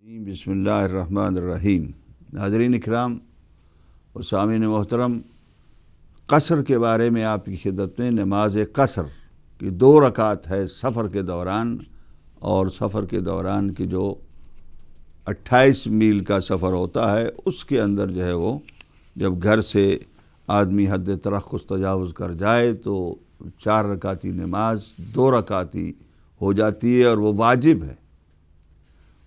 بسم اللہ الرحمن الرحیم۔ ناظرین اکرام و سامعین محترم، قصر کے بارے میں آپ کی خدمت میں نماز قصر کی 2 رکعت ہے سفر کے دوران، اور سفر کے دوران کی جو 28 میل کا سفر ہوتا ہے اس کے اندر جو ہے وہ جب گھر سے آدمی حد ترخص تجاوز کر جائے تو 4 رکعتی نماز 2 رکعتی ہو جاتی ہے، اور وہ واجب ہے۔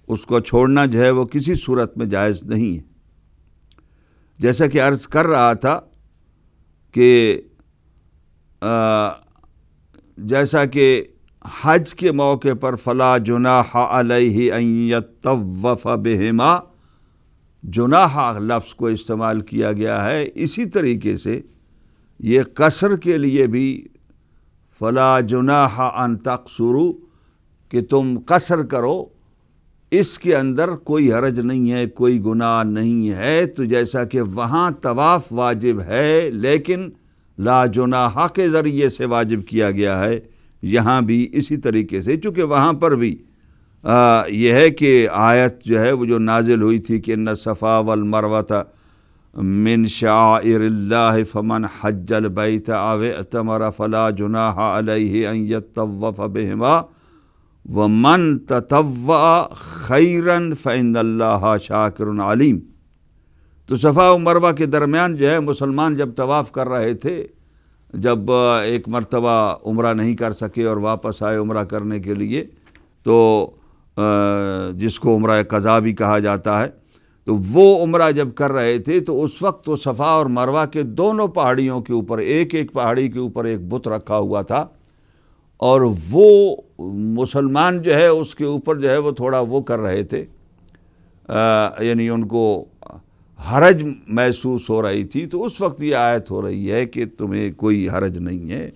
اس کو چھوڑنا جو ہے وہ کسی صورت میں جائز نہیں ہے۔ جیسا کہ عرض کر رہا تھا کہ جیسا کہ حج کے موقع پر فلا جناح علیہ ان یطوف بہما، جناح لفظ کو استعمال کیا گیا ہے، اسی طریقے سے یہ قصر کے لیے بھی فلا جناح ان تقصروا، کہ تم قصر کرو، اس کے اندر کوئی حرج نہیں ہے، کوئی گناہ نہیں ہے۔ تو جیسا کہ وہاں طواف واجب ہے لیکن لا جناح کے ذریعے سے واجب کیا گیا ہے، یہاں بھی اسی طریقے سے، چونکہ وہاں پر بھی یہ ہے کہ آیت جو ہے وہ جو نازل ہوئی تھی کہ ان الصفا والمروۃ من شعائر اللہ فمن حج البیت او اعتمر فلا جناح علیہ ان یطوف بہما ومن تطوع خیرا فإن اللہ شاکر علیم۔ تو صفا و مروہ کے درمیان جو ہے مسلمان جب طواف کر رہے تھے، جب ایک مرتبہ عمرہ نہیں کر سکے اور واپس آئے عمرہ کرنے کے لیے، تو جس کو عمرہ قضا بھی کہا جاتا ہے، تو وہ عمرہ جب کر رہے تھے تو اس وقت تو صفا اور مروہ کے دونوں پہاڑیوں کے اوپر ایک پہاڑی کے اوپر ایک بت رکھا ہوا تھا، اور وہ مسلمان جو ہے اس کے اوپر جو ہے وہ تھوڑا وہ کر رہے تھے، یعنی ان کو حرج محسوس ہو رہی تھی۔ تو اس وقت یہ آیت ہو رہی ہے کہ تمہیں کوئی حرج نہیں ہے۔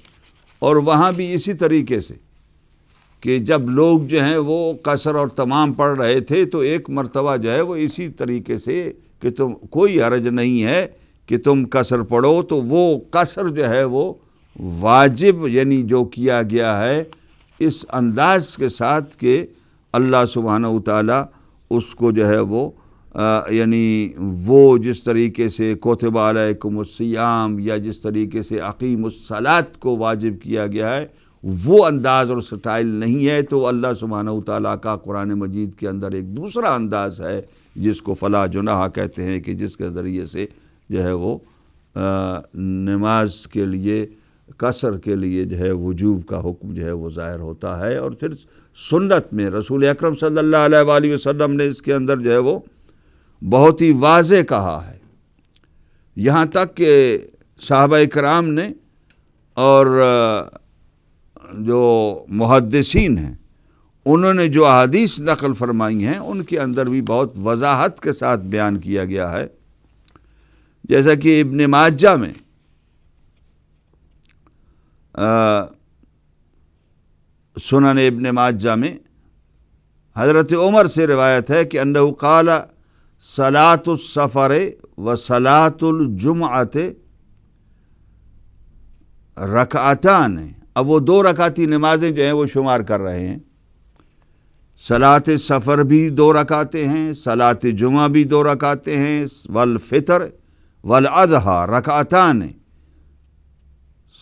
اور وہاں بھی اسی طریقے سے کہ جب لوگ جو ہیں وہ قصر اور تمام پڑھ رہے تھے تو ایک مرتبہ جو ہے وہ اسی طریقے سے کہ تم کوئی حرج نہیں ہے کہ تم قصر پڑھو، تو وہ قصر جو ہے وہ واجب، یعنی جو کیا گیا ہے اس انداز کے ساتھ کہ اللہ سبحانہ وتعالی اس کو جو ہے وہ یعنی وہ جس طریقے سے کتب علیکم الصیام یا جس طریقے سے اقیم الصلاۃ کو واجب کیا گیا ہے، وہ انداز اور سٹائل نہیں ہے۔ تو اللہ سبحانہ وتعالی کا قرآن مجید کے اندر ایک دوسرا انداز ہے جس کو فلا جناح کہتے ہیں، کہ جس کے ذریعے سے جو ہے وہ نماز کے لیے قصر کے لیے جو ہے وجوب کا حکم جو ہے وہ ظاہر ہوتا ہے۔ اور پھر سنت میں رسول اکرم صلی اللہ علیہ وآلہ وسلم نے اس کے اندر جو ہے وہ بہت ہی واضح کہا ہے، یہاں تک کہ صحابہ کرام نے اور جو محدثین ہیں انہوں نے جو احادیث نقل فرمائی ہیں ان کے اندر بھی بہت وضاحت کے ساتھ بیان کیا گیا ہے۔ جیسا کہ ابن ماجہ میں سنن ابن ماجہ میں حضرت عمر سے روایت ہے کہ انہ قال صلاۃ السفر و صلاۃ الجمعۃ رکعتان، اب وہ 2 رکعتی نمازیں جو ہیں وہ شمار کر رہے ہیں۔ صلاۃ سفر بھی 2 رکعتیں ہیں، صلاۃ جمعہ بھی 2 رکعتیں ہیں، والفطر والاضحیٰ رکعتان،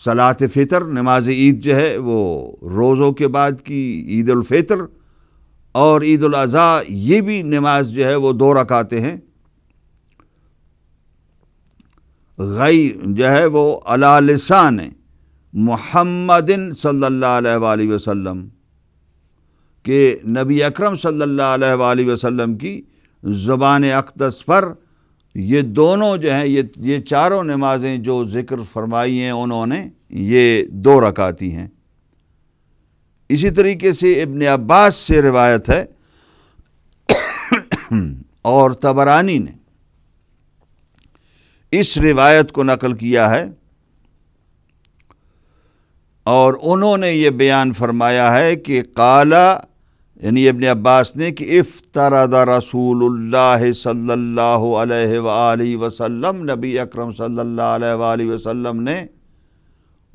صلاۃ فطر نماز عید جو ہے وہ روزوں کے بعد کی عید الفطر، اور عید الاضحیٰ یہ بھی نماز جو ہے وہ 2 رکعتیں ہیں۔ جو ہے وہ علی لسان محمد صلی اللہ علیہ وآلہ وسلم، کہ نبی اکرم صلی اللہ علیہ وآلہ وسلم کی زبان اقدس پر یہ دونوں جو ہیں یہ چاروں نمازیں جو ذکر فرمائی ہیں انہوں نے، یہ 2 رکعتی ہیں۔ اسی طریقے سے ابن عباس سے روایت ہے اور طبرانی نے اس روایت کو نقل کیا ہے، اور انہوں نے یہ بیان فرمایا ہے کہ قال، یعنی ابن عباس نے، کہ افترض رسول اللہ صلی اللہ علیہ وآلہ وسلم، نبی اکرم صلی اللہ علیہ وآلہ وسلم نے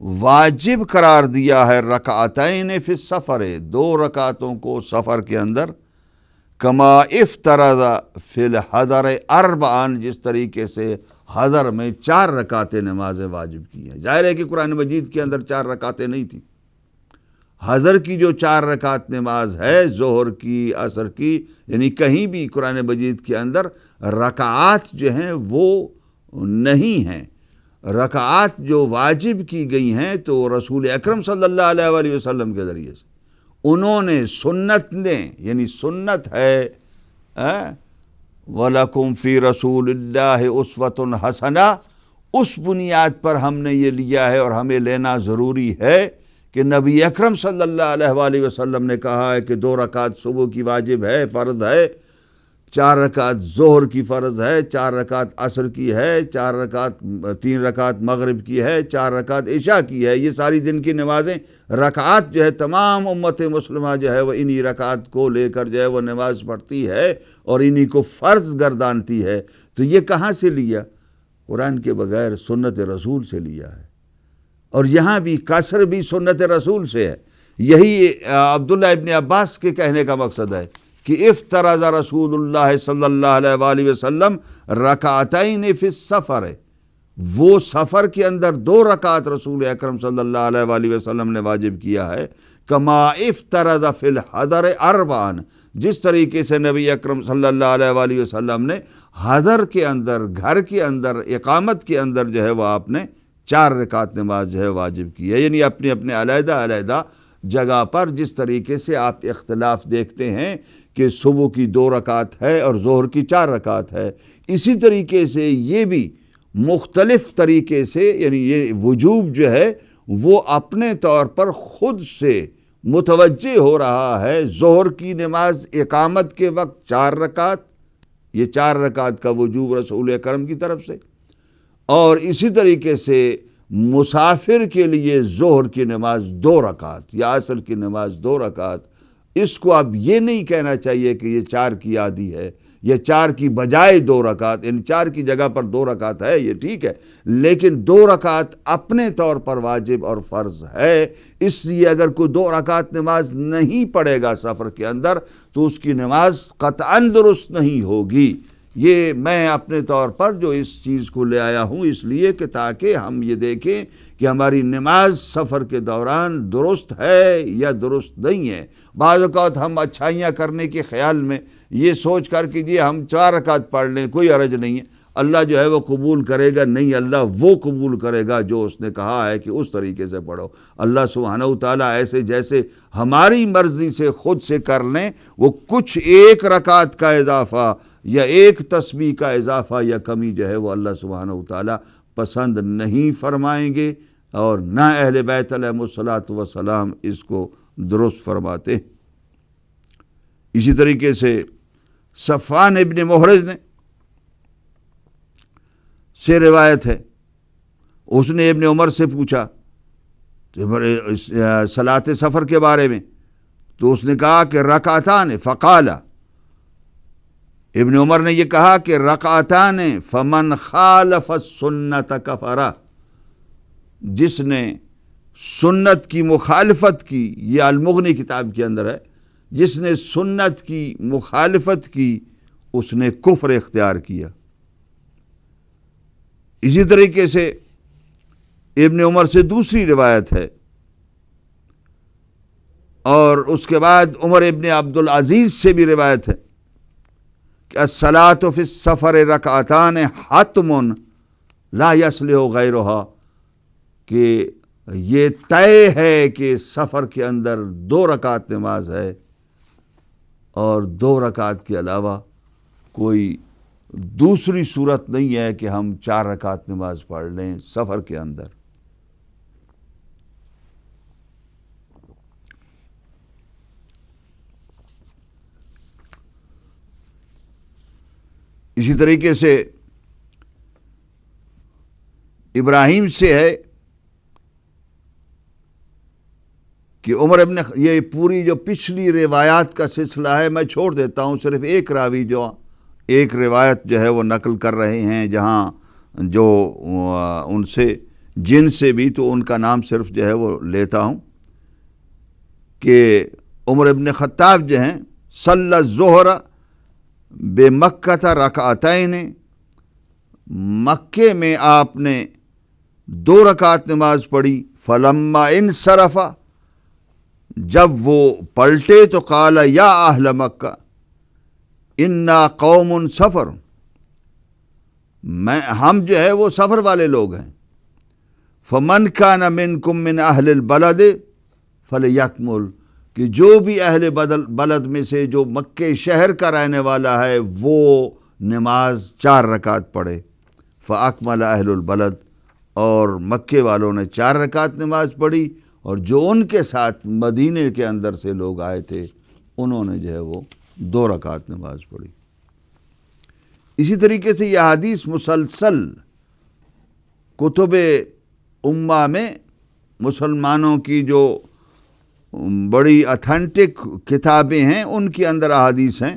واجب قرار دیا ہے رکعتین فی السفر، 2 رکعتوں کو سفر کے اندر، کما افترض فی الحضر اربعن، جس طریقے سے حضر میں 4 رکعتیں نمازیں واجب کی ہیں۔ ظاہر ہے کہ قرآن مجید کے اندر 4 رکعتیں نہیں تھیں۔ حضر کی جو 4 رکعت نماز ہے، ظہر کی، عصر کی، یعنی کہیں بھی قرآن مجید کے اندر رکعات جو ہیں وہ نہیں ہیں۔ رکعات جو واجب کی گئی ہیں تو رسول اکرم صلی اللہ علیہ وآلہ وسلم کے ذریعے سے انہوں نے سنت نے، یعنی سنت ہے وَلَكُمْ فِي رَسُولِ اللَّهِ أُسْوَةٌ حَسَنَةٌ، اس بنیاد پر ہم نے یہ لیا ہے اور ہمیں لینا ضروری ہے کہ نبی اکرم صلی اللہ علیہ وآلہ وسلم نے کہا ہے کہ 2 رکعت صبح کی واجب ہے، فرض ہے، 4 رکعت ظہر کی فرض ہے، 4 رکعت عصر کی ہے، 3 رکعت مغرب کی ہے، 4 رکعت عشاء کی ہے۔ یہ ساری دن کی نمازیں، رکعات جو ہے تمام امت مسلمہ جو ہے وہ انہی رکعات کو لے کر جو ہے وہ نماز پڑھتی ہے اور انہی کو فرض گردانتی ہے۔ تو یہ کہاں سے لیا؟ قرآن کے بغیر سنت رسول سے لیا ہے، اور یہاں بھی قصر بھی سنت رسول سے ہے۔ یہی عبداللہ ابن عباس کے کہنے کا مقصد ہے کہ افترض رسول اللہ صلی اللہ علیہ وآلہ وسلم رکعتین فی السفر، وہ سفر کے اندر 2 رکعت رسول اکرم صلی اللہ علیہ وآلہ وسلم نے واجب کیا ہے، کما افترض فی الحضر اربعن، جس طریقے سے نبی اکرم صلی اللہ علیہ وآلہ وسلم نے حضر کے اندر، گھر کے اندر، اقامت کے اندر جو ہے وہ آپ نے 4 رکعت نماز جو ہے واجب کی ہے۔ یعنی اپنے اپنے علیحدہ علیحدہ جگہ پر جس طریقے سے آپ اختلاف دیکھتے ہیں کہ صبح کی 2 رکعت ہے اور ظہر کی 4 رکعت ہے، اسی طریقے سے یہ بھی مختلف طریقے سے، یعنی یہ وجوب جو ہے وہ اپنے طور پر خود سے متوجہ ہو رہا ہے۔ ظہر کی نماز اقامت کے وقت 4 رکعت، یہ 4 رکعت کا وجوب رسول اکرم کی طرف سے، اور اسی طریقے سے مسافر کے لیے ظہر کی نماز 2 رکعت یا عصر کی نماز 2 رکعت۔ اس کو اب یہ نہیں کہنا چاہیے کہ یہ 4 کی عادی ہے، یہ 4 کی بجائے 2 رکعت، یعنی 4 کی جگہ پر 2 رکعت ہے، یہ ٹھیک ہے، لیکن 2 رکعت اپنے طور پر واجب اور فرض ہے۔ اس لیے اگر کوئی 2 رکعت نماز نہیں پڑھے گا سفر کے اندر تو اس کی نماز قطعاً درست نہیں ہوگی۔ یہ میں اپنے طور پر جو اس چیز کو لے آیا ہوں اس لیے کہ تاکہ ہم یہ دیکھیں کہ ہماری نماز سفر کے دوران درست ہے یا درست نہیں ہے۔ بعض اوقات ہم اچھائیاں کرنے کے خیال میں یہ سوچ کر کہ یہ ہم 4 رکعت پڑھ لیں، کوئی حرج نہیں ہے، اللہ جو ہے وہ قبول کرے گا۔ نہیں، اللہ وہ قبول کرے گا جو اس نے کہا ہے کہ اس طریقے سے پڑھو۔ اللہ سبحانہ وتعالیٰ ایسے جیسے ہماری مرضی سے خود سے کر لیں، وہ کچھ 1 رکعت کا اضافہ یا 1 تسبیح کا اضافہ یا کمی جو ہے وہ اللہ سبحانہ وتعالیٰ پسند نہیں فرمائیں گے، اور نہ اہل بیت علیہم الصلاۃ والسلام اس کو درست فرماتے۔ اسی طریقے سے صفوان ابن محرز سے روایت ہے، اس نے ابن عمر سے پوچھا صلاۃ سفر کے بارے میں، تو اس نے کہا کہ رکعتان، فقال، ابن عمر نے یہ کہا کہ رکعتان فمن خالف السنت کفر، جس نے سنت کی مخالفت کی، یہ المغنی کتاب کے اندر ہے، جس نے سنت کی مخالفت کی اس نے کفر اختیار کیا۔ اسی طریقے سے ابن عمر سے دوسری روایت ہے، اور اس کے بعد عمر ابن عبدالعزیز سے بھی روایت ہے کہ الصلاۃ فی السفر رکعتان حتم لا یصلح غیرہا، کہ یہ طے ہے کہ سفر کے اندر 2 رکعت نماز ہے اور 2 رکعت کے علاوہ کوئی دوسری صورت نہیں ہے کہ ہم 4 رکعت نماز پڑھ لیں سفر کے اندر۔ اسی طریقے سے ابراہیم سے ہے کہ عمر ابن، یہ پوری جو پچھلی روایات کا سلسلہ ہے میں چھوڑ دیتا ہوں، صرف ایک راوی جو ایک روایت جو ہے وہ نقل کر رہے ہیں، جہاں جو ان سے جن سے بھی، تو ان کا نام صرف جو ہے وہ لیتا ہوں کہ عمر ابن خطاب جو ہیں صلی الظہر بے مکہ تھا رکعتین، مکے میں آپ نے 2 رکعت نماز پڑھی. فلما انصرف، جب وہ پلٹے تو قال یا اہل مکہ انا قوم سفر، ہم جو ہے وہ سفر والے لوگ ہیں. فمن کان منکم من اہل البلد فلیکمل، کہ جو بھی اہل بلد میں سے جو مکے شہر کا رہنے والا ہے وہ نماز 4 رکعت پڑھے. فاکمل اہل البلد، اور مکے والوں نے 4 رکعت نماز پڑھی، اور جو ان کے ساتھ مدینے کے اندر سے لوگ آئے تھے انہوں نے جو ہے وہ 2 رکعت نماز پڑھی. اسی طریقے سے یہ حدیث مسلسل کتب امہ میں، مسلمانوں کی جو بڑی اتھینٹک کتابیں ہیں ان کے اندر احادیث ہیں.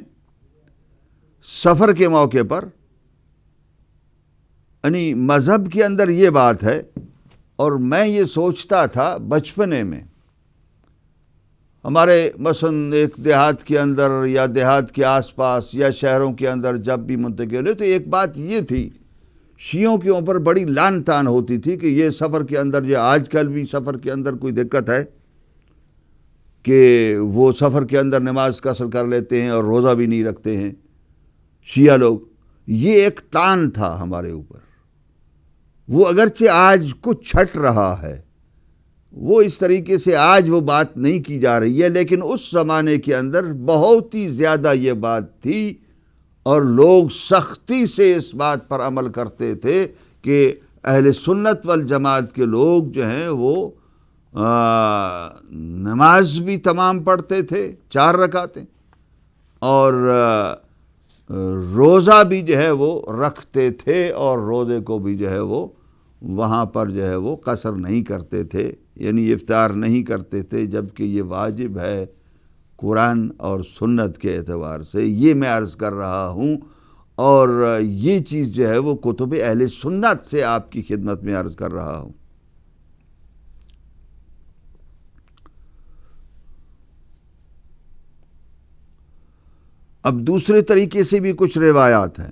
سفر کے موقع پر، یعنی مذہب کے اندر یہ بات ہے. اور میں یہ سوچتا تھا بچپنے میں، ہمارے مثلا ایک دیہات کے اندر یا دیہات کے آس پاس یا شہروں کے اندر جب بھی منتقل ہوئے تو ایک بات یہ تھی، شیعوں کے اوپر بڑی لان تان ہوتی تھی کہ یہ سفر کے اندر، یہ آج کل بھی سفر کے اندر کوئی دقت ہے کہ وہ سفر کے اندر نماز قصر کر لیتے ہیں اور روزہ بھی نہیں رکھتے ہیں شیعہ لوگ. یہ ایک تان تھا ہمارے اوپر. وہ اگرچہ آج کچھ چھٹ رہا ہے، وہ اس طریقے سے آج وہ بات نہیں کی جا رہی ہے، لیکن اس زمانے کے اندر بہت ہی زیادہ یہ بات تھی، اور لوگ سختی سے اس بات پر عمل کرتے تھے کہ اہل سنت والجماعت کے لوگ جو ہیں وہ نماز بھی تمام پڑھتے تھے 4 رکعتیں، اور روزہ بھی جو ہے وہ رکھتے تھے، اور روزے کو بھی جو ہے وہ وہاں پر جو ہے وہ قصر نہیں کرتے تھے، یعنی افطار نہیں کرتے تھے، جبکہ یہ واجب ہے قرآن اور سنت کے اعتبار سے. یہ میں عرض کر رہا ہوں، اور یہ چیز جو ہے وہ کتب اہل سنت سے آپ کی خدمت میں عرض کر رہا ہوں. اب دوسرے طریقے سے بھی کچھ روایات ہیں،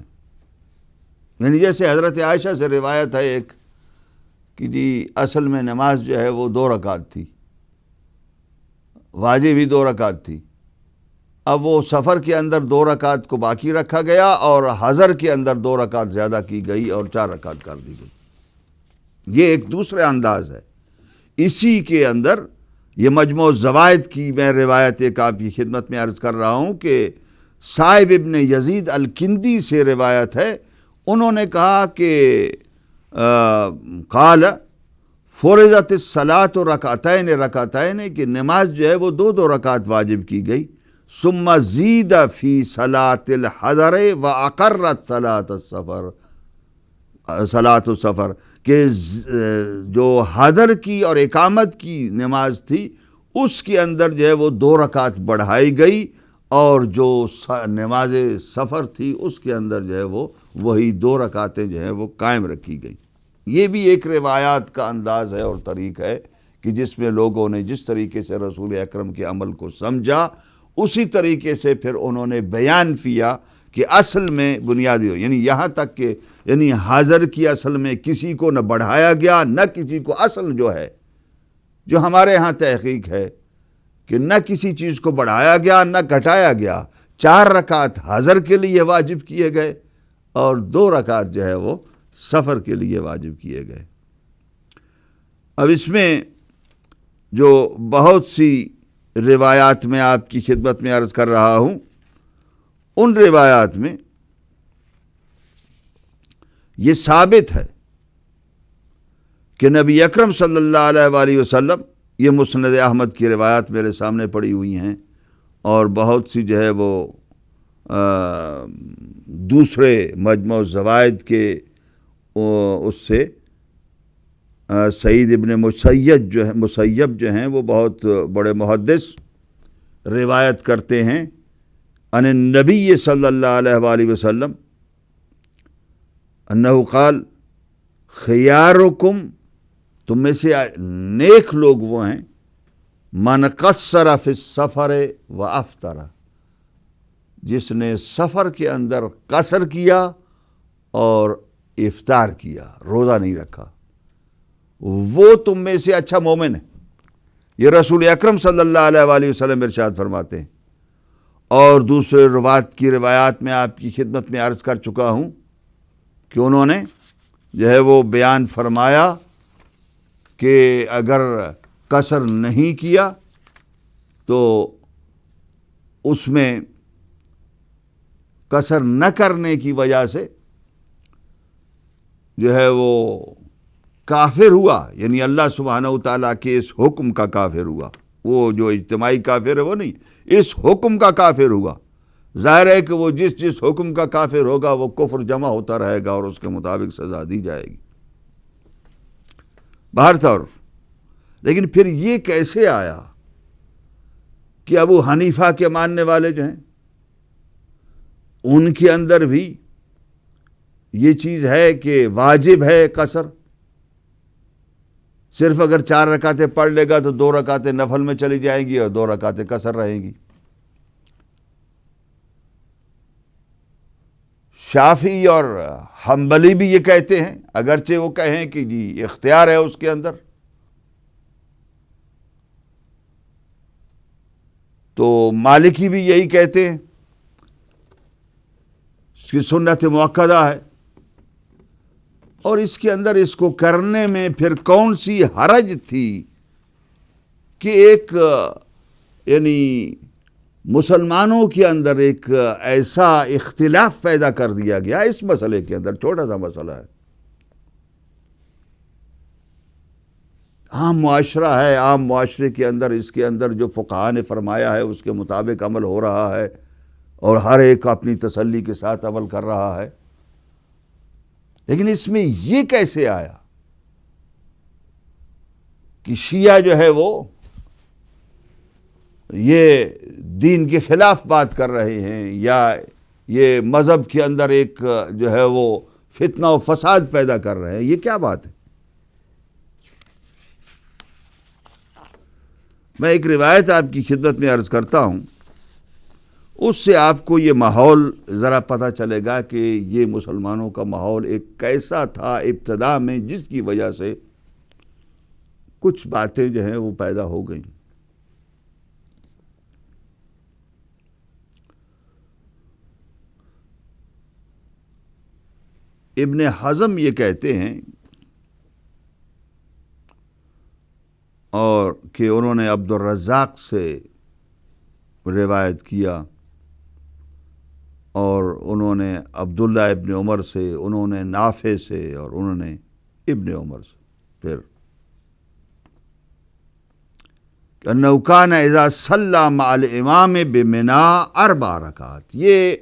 یعنی جیسے حضرت عائشہ سے روایت ہے ایک کہ جی اصل میں نماز جو ہے وہ 2 رکعت تھی، واجب بھی 2 رکعت تھی. اب وہ سفر کے اندر 2 رکعت کو باقی رکھا گیا، اور حضر کے اندر 2 رکعت زیادہ کی گئی اور 4 رکعت کر دی گئی. یہ ایک دوسرا انداز ہے. اسی کے اندر یہ مجموع الزوائد کی میں روایت ایک آپ کی خدمت میں عرض کر رہا ہوں کہ صائب ابن یزید الکندی سے روایت ہے. انہوں نے کہا کہ قال فرضت الصلاۃ رکعتین رکعتین، کہ نماز جو ہے وہ 2 رکعت واجب کی گئی. ثم زید فی صلاۃ الحضر واقرت صلاۃ السفر، کہ جو حضر کی اور اقامت کی نماز تھی اس کے اندر جو ہے وہ 2 رکعت بڑھائی گئی، اور جو نماز سفر تھی اس کے اندر جو ہے وہ وہی 2 رکعتیں جو ہیں وہ قائم رکھی گئی. یہ بھی ایک روایات کا انداز ہے اور طریق ہے کہ جس میں لوگوں نے جس طریقے سے رسول اکرم کے عمل کو سمجھا اسی طریقے سے پھر انہوں نے بیان کیا کہ اصل میں بنیادی یعنی یہاں تک کہ یعنی حاضر کی اصل میں کسی کو نہ بڑھایا گیا نہ کسی کو، اصل جو ہے جو ہمارے ہاں تحقیق ہے کہ نہ کسی چیز کو بڑھایا گیا نہ گھٹایا گیا. 4 رکعت حاضر کے لیے واجب کیے گئے اور 2 رکعت جو ہے وہ سفر کے لیے واجب کیے گئے. اب اس میں جو بہت سی روایات میں آپ کی خدمت میں عرض کر رہا ہوں، ان روایات میں یہ ثابت ہے کہ نبی اکرم صلی اللہ علیہ وآلہ وسلم، یہ مسند احمد کی روایات میرے سامنے پڑی ہوئی ہیں، اور بہت سی جو ہے وہ دوسرے مجموع الزوائد کے اس سے سعید ابن مسیب جو ہیں وہ بہت بڑے محدث روایت کرتے ہیں ان النبی صلی اللہ علیہ وآلہ وسلم انہ قال خیارکم، تم میں سے نیک لوگ وہ ہیں، من قصر فی السفر و افطر، جس نے سفر کے اندر قصر کیا اور افطار کیا، روزہ نہیں رکھا، وہ تم میں سے اچھا مومن ہے۔ یہ رسول اکرم صلی اللہ علیہ وآلہ وسلم ارشاد فرماتے ہیں۔ اور دوسرے روایات میں آپ کی خدمت میں عرض کر چکا ہوں کہ انہوں نے جو ہے وہ بیان فرمایا کہ اگر قصر نہیں کیا تو اس میں قصر نہ کرنے کی وجہ سے جو ہے وہ کافر ہوا، یعنی اللہ سبحانہ و تعالیٰ کے اس حکم کا کافر ہوا۔ وہ جو اجتماعی کافر ہے وہ نہیں، اس حکم کا کافر ہوا۔ ظاہر ہے کہ وہ جس حکم کا کافر ہوگا وہ کفر جمع ہوتا رہے گا اور اس کے مطابق سزا دی جائے گی بہرطور۔ لیکن پھر یہ کیسے آیا کہ ابو حنیفہ کے ماننے والے جو ہیں ان کے اندر بھی یہ چیز ہے کہ واجب ہے قصر، صرف اگر 4 رکعتیں پڑھ لے گا تو 2 رکعتیں نفل میں چلی جائیں گی اور 2 رکعتیں قصر رہیں گی۔ شافعی اور حنبلی بھی یہ کہتے ہیں، اگرچہ وہ کہیں کہ جی اختیار ہے اس کے اندر، تو مالکی بھی یہی کہتے ہیں اس کی سنت مؤکدہ ہے۔ اور اس کے اندر اس کو کرنے میں پھر کون سی حرج تھی کہ ایک یعنی مسلمانوں کے اندر ایک ایسا اختلاف پیدا کر دیا گیا اس مسئلے کے اندر، چھوٹا سا مسئلہ ہے، عام معاشرہ ہے، عام معاشرے کے اندر اس کے اندر جو فقہاء نے فرمایا ہے اس کے مطابق عمل ہو رہا ہے اور ہر ایک اپنی تسلی کے ساتھ عمل کر رہا ہے، لیکن اس میں یہ کیسے آیا کہ شیعہ جو ہے وہ یہ دین کے خلاف بات کر رہے ہیں یا یہ مذہب کے اندر ایک جو ہے وہ فتنہ و فساد پیدا کر رہے ہیں؟ یہ کیا بات ہے؟ میں ایک روایت آپ کی خدمت میں عرض کرتا ہوں، اس سے آپ کو یہ ماحول ذرا پتہ چلے گا کہ یہ مسلمانوں کا ماحول ایک کیسا تھا ابتدا میں، جس کی وجہ سے کچھ باتیں جو ہیں وہ پیدا ہو گئیں۔ ابن حزم یہ کہتے ہیں اور کہ انہوں نے عبد الرزاق سے روایت کیا اور انہوں نے عبداللہ ابن عمر سے، انہوں نے نافع سے اور انہوں نے ابن عمر سے، پھر انہ کان اذا صلی مع الامام بمنا 4 رکعات۔ یہ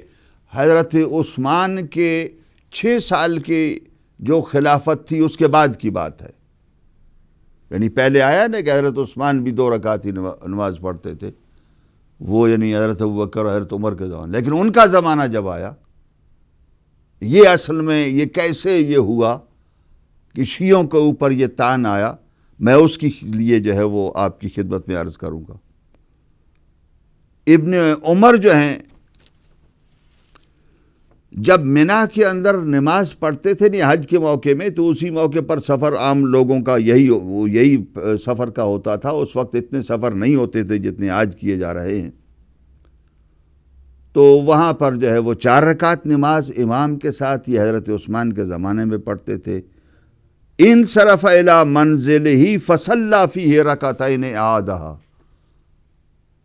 حضرت عثمان کے 6 سال کی جو خلافت تھی اس کے بعد کی بات ہے، یعنی پہلے آیا نا کہ حضرت عثمان بھی 2 رکعت ہی نماز پڑھتے تھے، وہ یعنی حضرت ابوبکر اور حضرت عمر کے زمانے، لیکن ان کا زمانہ جب آیا، یہ اصل میں یہ کیسے یہ ہوا کہ شیعوں کے اوپر یہ تان آیا، میں اس کی لیے جو ہے وہ آپ کی خدمت میں عرض کروں گا۔ ابن عمر جو ہیں جب منا کے اندر نماز پڑھتے تھے نہیں حج کے موقع میں، تو اسی موقع پر سفر عام لوگوں کا یہی سفر کا ہوتا تھا۔ اس وقت اتنے سفر نہیں ہوتے تھے جتنے آج کیے جا رہے ہیں، تو وہاں پر جو ہے وہ 4 رکعت نماز امام کے ساتھ یہ حضرت عثمان کے زمانے میں پڑھتے تھے۔ انصرف الی منزلہ فصلی فیہ رکعتین اعادہا،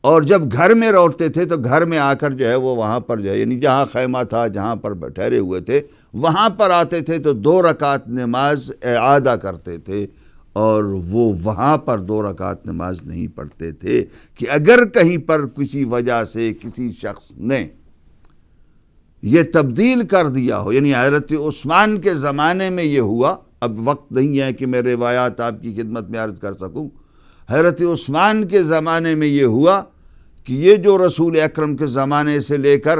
اور جب گھر میں لوٹتے تھے تو گھر میں آ کر جو ہے وہ وہاں پر جو ہے یعنی جہاں خیمہ تھا، جہاں پر ٹھہرے ہوئے تھے، وہاں پر آتے تھے تو 2 رکعت نماز اعادہ کرتے تھے، اور وہ وہاں پر 2 رکعت نماز نہیں پڑھتے تھے کہ اگر کہیں پر کسی وجہ سے کسی شخص نے یہ تبدیل کر دیا ہو، یعنی حضرت عثمان کے زمانے میں یہ ہوا، اب وقت نہیں ہے کہ میں روایات آپ کی خدمت میں عرض کر سکوں، حضرت عثمان کے زمانے میں یہ ہوا کہ یہ جو رسول اکرم کے زمانے سے لے کر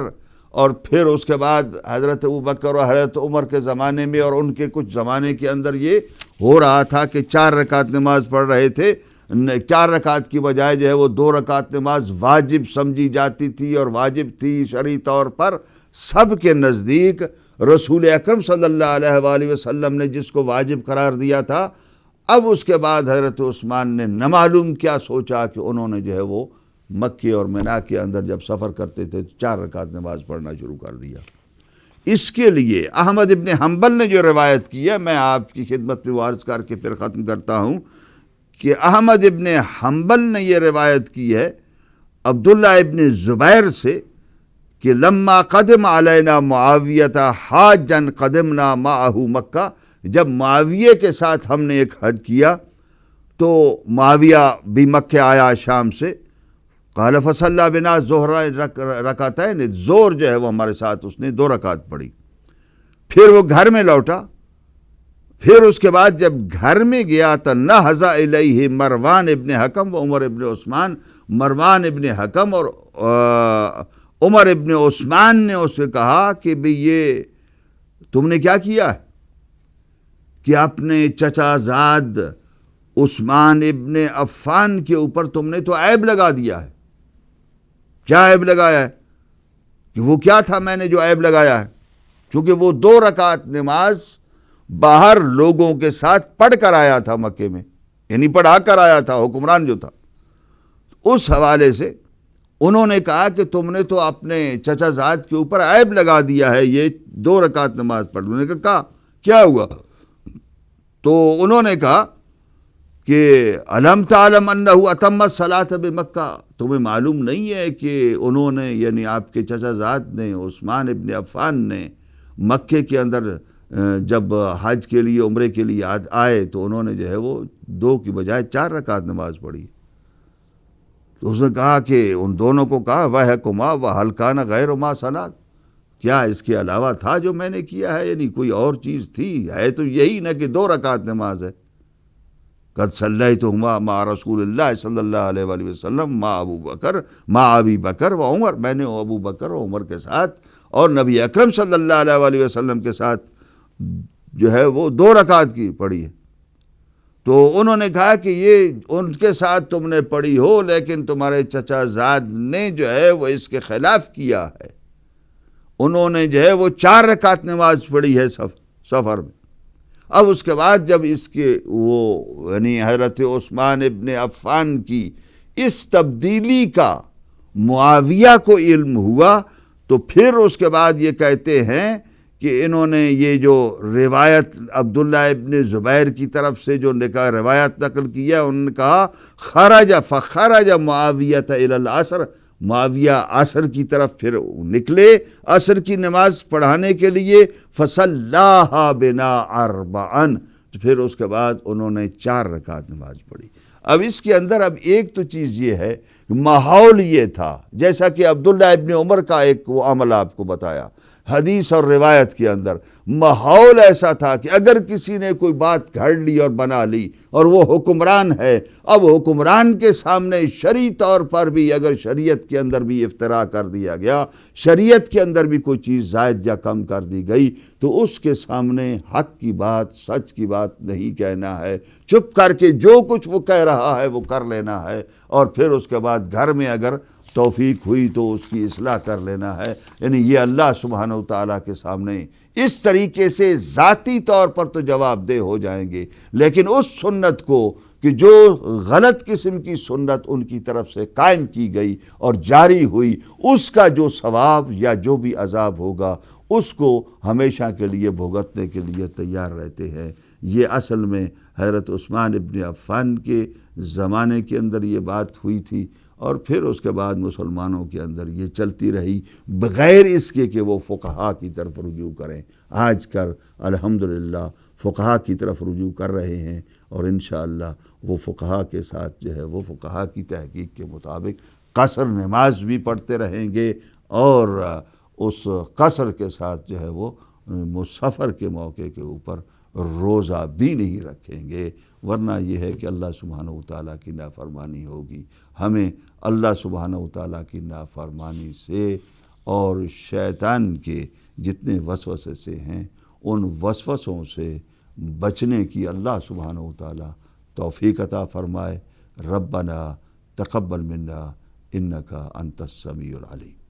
اور پھر اس کے بعد حضرت ابوبکر اور حضرت عمر کے زمانے میں اور ان کے کچھ زمانے کے اندر یہ ہو رہا تھا کہ 4 رکعت نماز پڑھ رہے تھے، 4 رکعت کی بجائے جو ہے وہ 2 رکعت نماز واجب سمجھی جاتی تھی اور واجب تھی شرعی طور پر سب کے نزدیک۔ رسول اکرم صلی اللہ علیہ وآلہ وسلم نے جس کو واجب قرار دیا تھا، اب اس کے بعد حضرت عثمان نے نہ معلوم کیا سوچا کہ انہوں نے جو ہے وہ مکے اور مینا کے اندر جب سفر کرتے تھے تو 4 رکعت نماز پڑھنا شروع کر دیا۔ اس کے لیے احمد ابن حنبل نے جو روایت کی ہے، میں آپ کی خدمت میں عرض کر کے پھر ختم کرتا ہوں کہ احمد ابن حنبل نے یہ روایت کی ہے عبداللہ ابن زبیر سے کہ لما قدم علینا معاویۃ حاجا قدمنا معہ مکہ، جب معاویہ کے ساتھ ہم نے ایک حج کیا تو معاویہ بھی مکہ آیا شام سے، قال فصلی بنا ظہر رکعتین، زور جو ہے وہ ہمارے ساتھ اس نے 2 رکعت پڑھی، پھر وہ گھر میں لوٹا، پھر اس کے بعد جب گھر میں گیا تو نہض الیہ مروان ابن حکم و عمر ابن عثمان، مروان ابن حکم اور عمر ابن عثمان نے اس سے کہا کہ بھئی یہ تم نے کیا کیا ہے کہ اپنے چچا زاد عثمان ابن عفان کے اوپر تم نے تو عیب لگا دیا ہے۔ کیا عیب لگایا ہے؟ کہ وہ کیا تھا میں نے جو عیب لگایا ہے؟ چونکہ وہ 2 رکعت نماز باہر لوگوں کے ساتھ پڑھ کر آیا تھا مکے میں، یعنی پڑھا کر آیا تھا حکمران جو تھا۔ اس حوالے سے انہوں نے کہا کہ تم نے تو اپنے چچا زاد کے اوپر عیب لگا دیا ہے یہ 2 رکعت نماز پڑھنے کا۔ کہا کیا ہوا؟ تو انہوں نے کہا کہ الم تعلم انہ اتم الصلاۃ بمکہ، تمہیں معلوم نہیں ہے کہ انہوں نے یعنی آپ کے چچا زاد نے عثمان ابن عفان نے مکے کے اندر جب حج کے لیے عمرے کے لیے آئے تو انہوں نے جو ہے وہ 2 کی بجائے 4 رکعت نماز پڑھی۔ تو اس نے کہا کہ ان دونوں کو کہا وَحَكُمَا وَهَلْ كَانَ غَيْرُ مَا صَنَعْتُ، کیا اس کے علاوہ تھا جو میں نے کیا ہے، یعنی کوئی اور چیز تھی؟ ہے تو یہی نہ کہ 2 رکعت نماز ہے۔ قد صلیتہما مع رسول اللہ صلی اللہ علیہ وآلہ وسلم مع ابی بکر و عمر، میں نے ابو بکر و عمر کے ساتھ اور نبی اکرم صلی اللہ علیہ وآلہ وسلم کے ساتھ جو ہے وہ 2 رکعت کی پڑھی ہے۔ تو انہوں نے کہا کہ یہ ان کے ساتھ تم نے پڑھی ہو لیکن تمہارے چچا زاد نے جو ہے وہ اس کے خلاف کیا ہے، انہوں نے جو ہے وہ 4 رکعت نماز پڑھی ہے سفر میں۔ اب اس کے بعد جب اس کے وہ یعنی حضرت عثمان ابن عفان کی اس تبدیلی کا معاویہ کو علم ہوا تو پھر اس کے بعد یہ کہتے ہیں کہ انہوں نے یہ جو روایت عبداللہ ابن زبیر کی طرف سے جو روایت نقل کی ہے، انہوں نے کہا فخرج معاویۃ الی العصر، معاویہ عصر کی طرف پھر نکلے عصر کی نماز پڑھانے کے لیے، فصلاھا بنا 4، تو پھر اس کے بعد انہوں نے 4 رکعت نماز پڑھی۔ اب اس کے اندر اب ایک تو چیز یہ ہے کہ ماحول یہ تھا، جیسا کہ عبداللہ ابن عمر کا ایک وہ عمل آپ کو بتایا حدیث اور روایت کے اندر، ماحول ایسا تھا کہ اگر کسی نے کوئی بات گھڑ لی اور بنا لی اور وہ حکمران ہے، اب حکمران کے سامنے شرعی طور پر بھی اگر شریعت کے اندر بھی افتراء کر دیا گیا، شریعت کے اندر بھی کوئی چیز زائد یا کم کر دی گئی تو اس کے سامنے حق کی بات سچ کی بات نہیں کہنا ہے، چپ کر کے جو کچھ وہ کہہ رہا ہے وہ کر لینا ہے، اور پھر اس کے بعد گھر میں اگر توفیق ہوئی تو اس کی اصلاح کر لینا ہے۔ یعنی یہ اللہ سبحانہ و تعالیٰ کے سامنے اس طریقے سے ذاتی طور پر تو جواب دہ ہو جائیں گے، لیکن اس سنت کو کہ جو غلط قسم کی سنت ان کی طرف سے قائم کی گئی اور جاری ہوئی، اس کا جو ثواب یا جو بھی عذاب ہوگا اس کو ہمیشہ کے لیے بھگتنے کے لیے تیار رہتے ہیں۔ یہ اصل میں حضرت عثمان ابن عفان کے زمانے کے اندر یہ بات ہوئی تھی، اور پھر اس کے بعد مسلمانوں کے اندر یہ چلتی رہی بغیر اس کے کہ وہ فقہا کی طرف رجوع کریں۔ آج کل الحمدللہ فقہا کی طرف رجوع کر رہے ہیں، اور انشاءاللہ وہ فقہا کے ساتھ جو ہے وہ فقہا کی تحقیق کے مطابق قصر نماز بھی پڑھتے رہیں گے، اور اس قصر کے ساتھ جو ہے وہ سفر کے موقع کے اوپر روزہ بھی نہیں رکھیں گے، ورنہ یہ ہے کہ اللہ سبحانہ و تعالیٰ کی نافرمانی ہوگی۔ ہمیں اللہ سبحانہ و تعالیٰ کی نافرمانی سے اور شیطان کے جتنے وسوسے سے ہیں ان وسوسوں سے بچنے کی اللہ سبحانہ و تعالیٰ توفیق عطا فرمائے۔ ربنا تقبل منا انک انت السمیع العلیم۔